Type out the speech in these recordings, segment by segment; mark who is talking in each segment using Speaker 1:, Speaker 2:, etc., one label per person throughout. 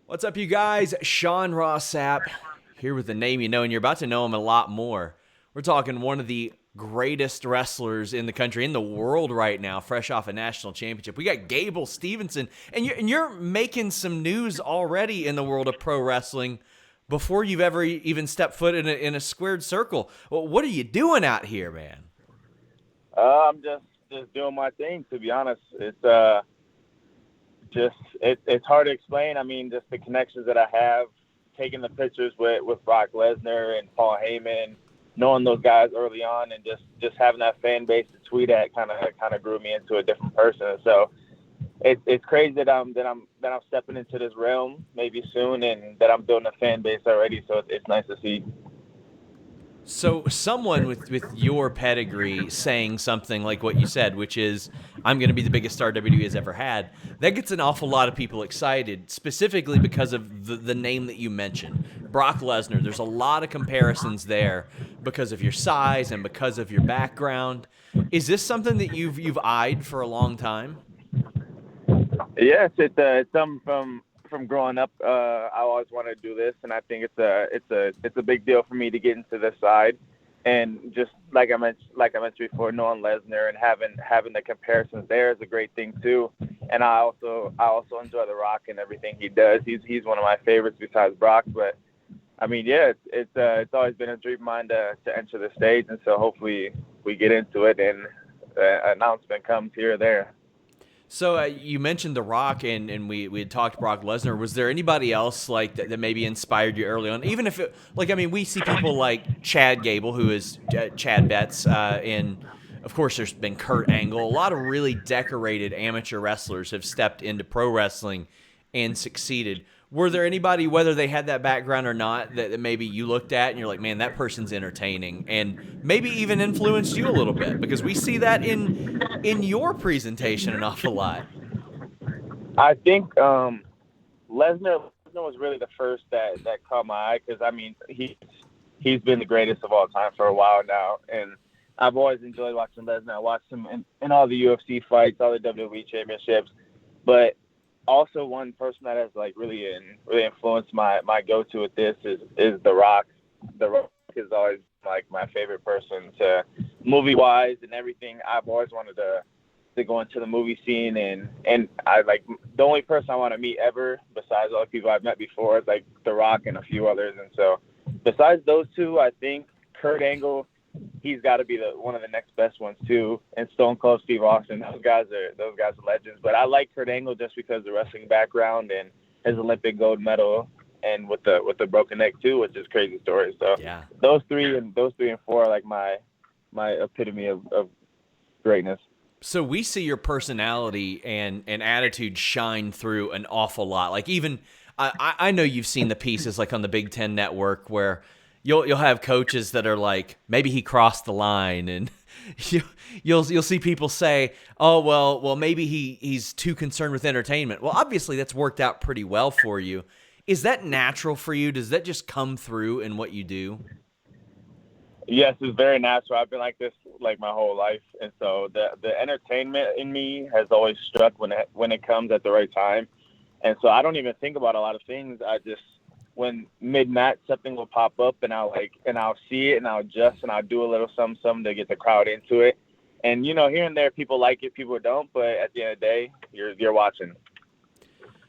Speaker 1: What's up, you guys? Sean Ross Sapp here with the name you know, and you're about to know him a lot more. We're talking one of the greatest wrestlers in the country, in the world right now, fresh off a national championship. We got Gable Steveson, and you're making some news already in the world of pro wrestling before you've ever even stepped foot in a squared circle. Well, what are you doing out here, man?
Speaker 2: I'm just doing my thing. To be honest, it's hard to explain. I mean, just the connections that I have, taking the pictures with Brock Lesnar and Paul Heyman, knowing those guys early on, and just having that fan base to tweet at kind of grew me into a different person. So it's crazy that I'm stepping into this realm maybe soon, and that I'm building a fan base already. So it's nice to see.
Speaker 1: So someone with your pedigree saying something like what you said, which is, I'm going to be the biggest star WWE has ever had, that gets an awful lot of people excited, specifically because of the name that you mentioned, Brock Lesnar. There's a lot of comparisons there because of your size and because of your background. Is this something that you've eyed for a long time?
Speaker 2: Yes, it's something from growing up. I always wanted to do this, and I think it's a big deal for me to get into this side. And just like I mentioned before, knowing Lesnar and having the comparisons there is a great thing too. And I also enjoy The Rock and everything he does. He's one of my favorites besides Brock. But I mean, yeah, it's always been a dream of mine to enter the stage, and so hopefully we get into it and the announcement comes here or there.
Speaker 1: So you mentioned The Rock, and we had talked Brock Lesnar. Was there anybody else like that maybe inspired you early on? Even if it, like, I mean, we see people like Chad Gable, who is Chad Betts, and of course there's been Kurt Angle. A lot of really decorated amateur wrestlers have stepped into pro wrestling and succeeded. Were there anybody, whether they had that background or not, that maybe you looked at and you're like, man, that person's entertaining, and maybe even influenced you a little bit? Because we see that in your presentation an awful lot.
Speaker 2: I think Lesnar was really the first that caught my eye, because I mean he's been the greatest of all time for a while now, and I've always enjoyed watching Lesnar. I watched him in all the UFC fights, all the WWE championships, but also one person that has like really influenced my go-to with this is The Rock. The Rock is always like my favorite person to movie-wise and everything. I've always wanted to go into the movie scene, and I like the only person I want to meet ever besides all the people I've met before is like The Rock and a few others. And so besides those two, I think Kurt Angle, he's got to be one of the next best ones too, and Stone Cold Steve Austin. Those guys are legends. But I like Kurt Angle just because of the wrestling background and his Olympic gold medal, and with the broken neck too, which is a crazy story. So
Speaker 1: Yeah.
Speaker 2: those three and four are like my epitome of greatness.
Speaker 1: So we see your personality and attitude shine through an awful lot. Like, even I know you've seen the pieces like on the Big Ten Network where you'll have coaches that are like, maybe he crossed the line, and you'll see people say, oh well maybe he's too concerned with entertainment. Well, obviously that's worked out pretty well for you. Is that natural for you? Does that just come through in what you do?
Speaker 2: Yes, it's very natural. I've been like this like my whole life, and so the entertainment in me has always struck when it comes at the right time. And so I don't even think about a lot of things. I just, when mid match something will pop up, and I'll see it, and I'll adjust, and I'll do a little something to get the crowd into it. And here and there, people like it, people don't. But at the end of the day, you're watching.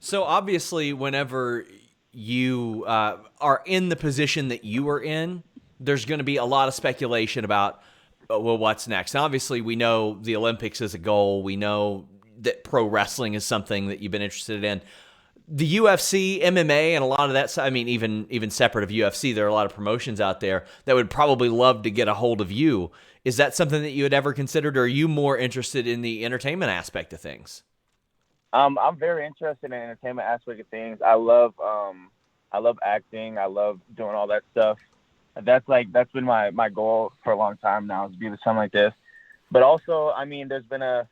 Speaker 1: So obviously, whenever you are in the position that you are in, there's going to be a lot of speculation about, well, what's next. And obviously, we know the Olympics is a goal. We know that pro wrestling is something that you've been interested in. The UFC, MMA, and a lot of that. I mean, even separate of UFC, there are a lot of promotions out there that would probably love to get a hold of you. Is that something that you had ever considered, or are you more interested in the entertainment aspect of things?
Speaker 2: I'm very interested in the entertainment aspect of things. I love acting. I love doing all that stuff. That's been my goal for a long time now, is to be with something like this. But also, I mean, there's a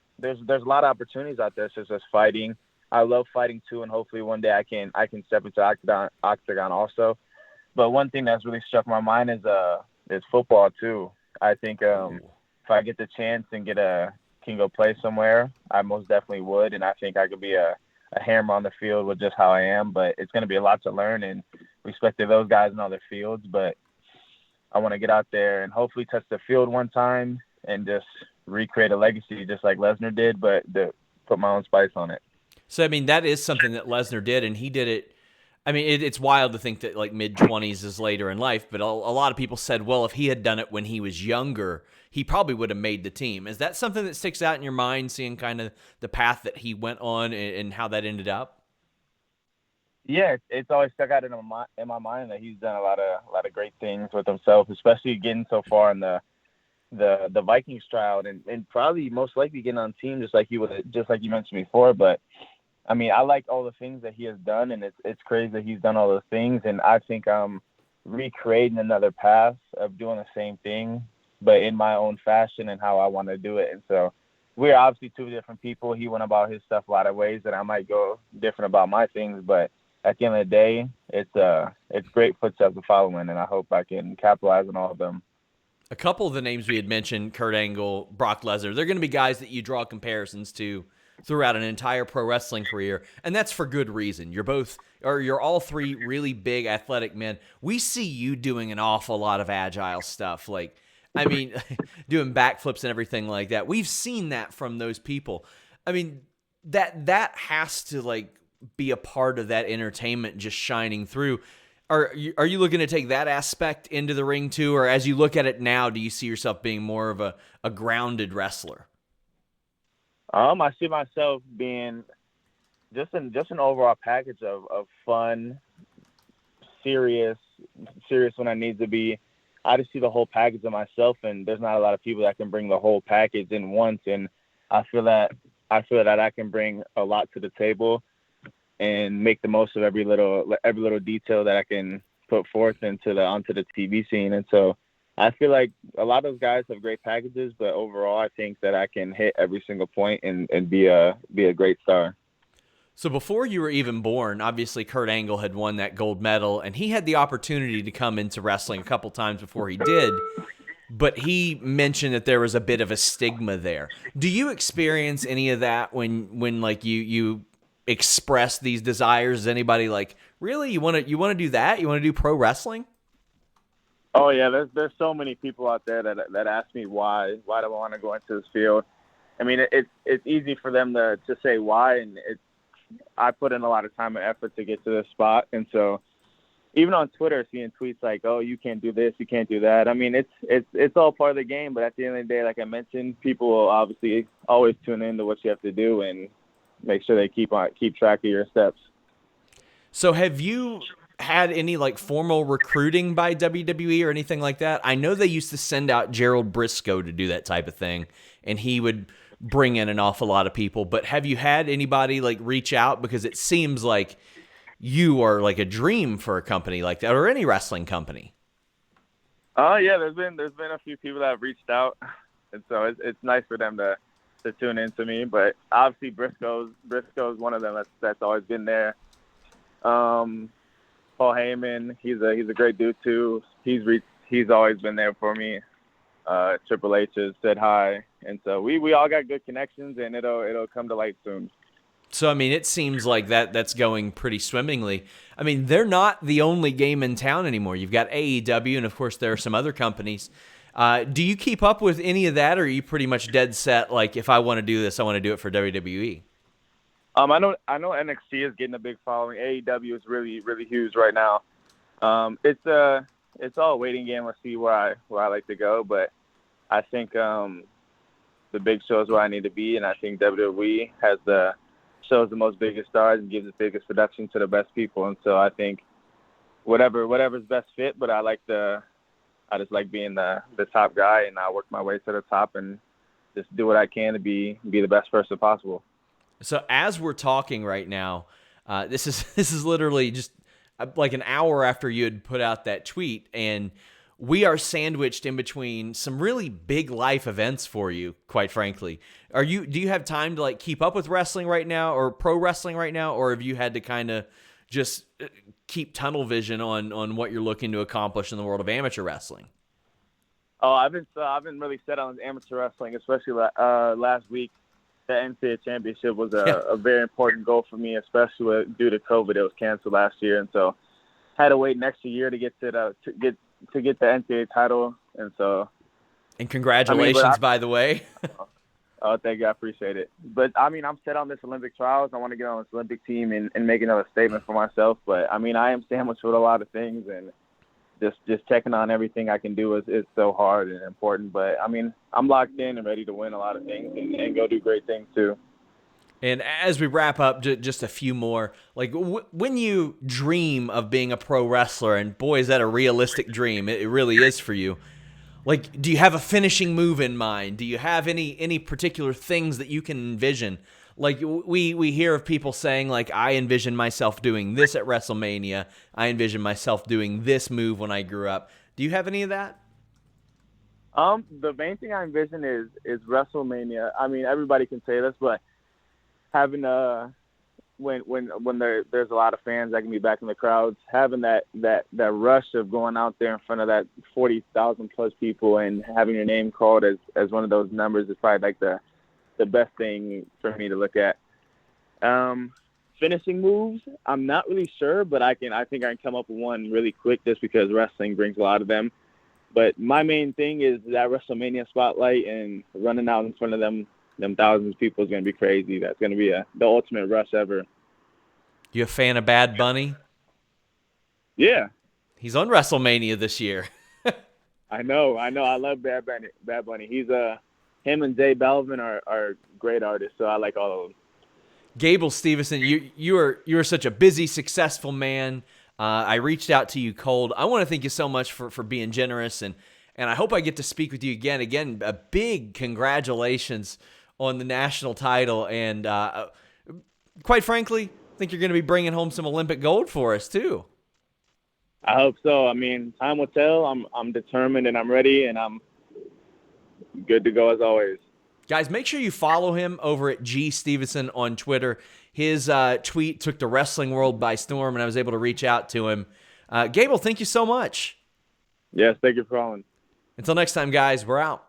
Speaker 2: lot of opportunities out there, such as fighting. I love fighting too, and hopefully one day I can step into octagon also. But one thing that's really struck my mind is football too. I think if I get the chance and can go play somewhere, I most definitely would, and I think I could be a a hammer on the field with just how I am, but it's going to be a lot to learn, and respect to those guys in other fields. But I want to get out there and hopefully touch the field one time and just recreate a legacy just like Lesnar did, but put my own spice on it.
Speaker 1: So, I mean, that is something that Lesnar did, and he did it. I mean, it's wild to think that like mid-20s is later in life, but a lot of people said, well, if he had done it when he was younger, he probably would have made the team. Is that something that sticks out in your mind, seeing kind of the path that he went on and how that ended up?
Speaker 2: Yeah, it's always stuck out in my mind that he's done a lot of great things with himself, especially getting so far in the Vikings trial, and probably most likely getting on team just like you mentioned before. But I mean, I like all the things that he has done, and it's crazy that he's done all those things. And I think I'm recreating another path of doing the same thing, but in my own fashion and how I want to do it. And so we're obviously two different people. He went about his stuff a lot of ways, and I might go different about my things. But at the end of the day, it's great footsteps to follow in, and I hope I can capitalize on all of them.
Speaker 1: A couple of the names we had mentioned, Kurt Angle, Brock Lesnar, they're going to be guys that you draw comparisons to throughout an entire pro wrestling career, and that's for good reason. You're all three really big athletic men. We see you doing an awful lot of agile stuff, like, I mean, doing backflips and everything like that. We've seen that from those people. I mean, that has to like be a part of that entertainment just shining through. Are you looking to take that aspect into the ring too, or as you look at it now, do you see yourself being more of a grounded wrestler?
Speaker 2: I see myself being just an overall package of fun, serious when I need to be. I just see the whole package of myself, and there's not a lot of people that can bring the whole package in once. And I feel that I can bring a lot to the table and make the most of every little detail that I can put forth onto the TV scene. And so I feel like a lot of those guys have great packages, but overall, I think that I can hit every single point and be a great star.
Speaker 1: So before you were even born, obviously Kurt Angle had won that gold medal, and he had the opportunity to come into wrestling a couple times before he did, but he mentioned that there was a bit of a stigma there. Do you experience any of that when like you express these desires? Is anybody like, really, you want to do that? You want to do pro wrestling?
Speaker 2: Oh yeah, there's so many people out there that ask me why do I want to go into this field. I mean, it's easy for them to say why, and I put in a lot of time and effort to get to this spot. And so even on Twitter, seeing tweets like, oh, you can't do this, you can't do that. I mean, it's all part of the game, but at the end of the day, like I mentioned, people will obviously always tune into what you have to do and make sure they keep track of your steps.
Speaker 1: So have you had any like formal recruiting by WWE or anything like that? I know they used to send out Gerald Briscoe to do that type of thing, and he would bring in an awful lot of people. But have you had anybody like reach out? Because it seems like you are like a dream for a company like that, or any wrestling company.
Speaker 2: Oh yeah, there's been a few people that have reached out, and so it's nice for them to tune in to me. But obviously Briscoe's one of them that's always been there. Paul Heyman, he's a great dude too. He's always been there for me. Triple H has said hi, and so we all got good connections, and it'll come to light soon.
Speaker 1: So I mean, it seems like that's going pretty swimmingly. I mean, they're not the only game in town anymore. You've got AEW, and of course there are some other companies. Do you keep up with any of that, or are you pretty much dead set? Like, if I want to do this, I want to do it for WWE.
Speaker 2: I know NXT is getting a big following. AEW is really, really huge right now. It's all a waiting game. Let's see where I like to go, but I think the big shows where I need to be, and I think WWE shows the most biggest stars and gives the biggest production to the best people. And so I think whatever's best fit, but I just like being the top guy, and I work my way to the top and just do what I can to be the best person possible.
Speaker 1: So as we're talking right now, this is literally just like an hour after you had put out that tweet, and we are sandwiched in between some really big life events for you, quite frankly. Do you have time to like keep up with wrestling right now, or pro wrestling right now, or have you had to kind of just keep tunnel vision on what you're looking to accomplish in the world of amateur wrestling?
Speaker 2: Oh, I've been really set on amateur wrestling, especially last week. the NCAA championship was a very important goal for me, especially due to COVID. It was canceled last year, and so had to wait an extra year to get the NCAA title. And so,
Speaker 1: And congratulations, by the way.
Speaker 2: Oh, thank you. I appreciate it. But, I mean, I'm set on this Olympic trials. I want to get on this Olympic team and make another statement for myself. But, I mean, I am sandwiched with a lot of things, and just checking on everything I can do is so hard and important. But, I mean, I'm locked in and ready to win a lot of things and go do great things too.
Speaker 1: And as we wrap up, just a few more. Like, when you dream of being a pro wrestler, and boy, is that a realistic dream. It really is for you. Like, do you have a finishing move in mind? Do you have any particular things that you can envision? Like, we hear of people saying, like, I envision myself doing this at WrestleMania. I envision myself doing this move when I grew up. Do you have any of that?
Speaker 2: The main thing I envision is WrestleMania. I mean, everybody can say this, but having when there's a lot of fans that can be back in the crowds, having that rush of going out there in front of that 40,000 plus people and having your name called as one of those numbers is probably like the best thing for me to look at. Finishing moves, I'm not really sure, but I think I can come up with one really quick just because wrestling brings a lot of them. But my main thing is that WrestleMania spotlight, and running out in front of them thousands of people is going to be crazy. That's going to be the ultimate rush ever.
Speaker 1: You a fan of Bad Bunny?
Speaker 2: Yeah.
Speaker 1: He's on WrestleMania this year.
Speaker 2: I know. I love Bad Bunny. He's him and J Balvin are great artists, so I like all of them.
Speaker 1: Gable Steveson, you are such a busy, successful man. I reached out to you cold. I want to thank you so much for being generous, and I hope I get to speak with you again. Again, a big congratulations on the national title, and quite frankly, I think you're going to be bringing home some Olympic gold for us too.
Speaker 2: I hope so. I mean, time will tell. I'm determined and I'm ready, and I'm good to go as always.
Speaker 1: Guys, make sure you follow him over at G Steveson on Twitter. His tweet took the wrestling world by storm, and I was able to reach out to him. Gable, thank you so much.
Speaker 2: Yes, thank you for calling.
Speaker 1: Until next time, guys, we're out.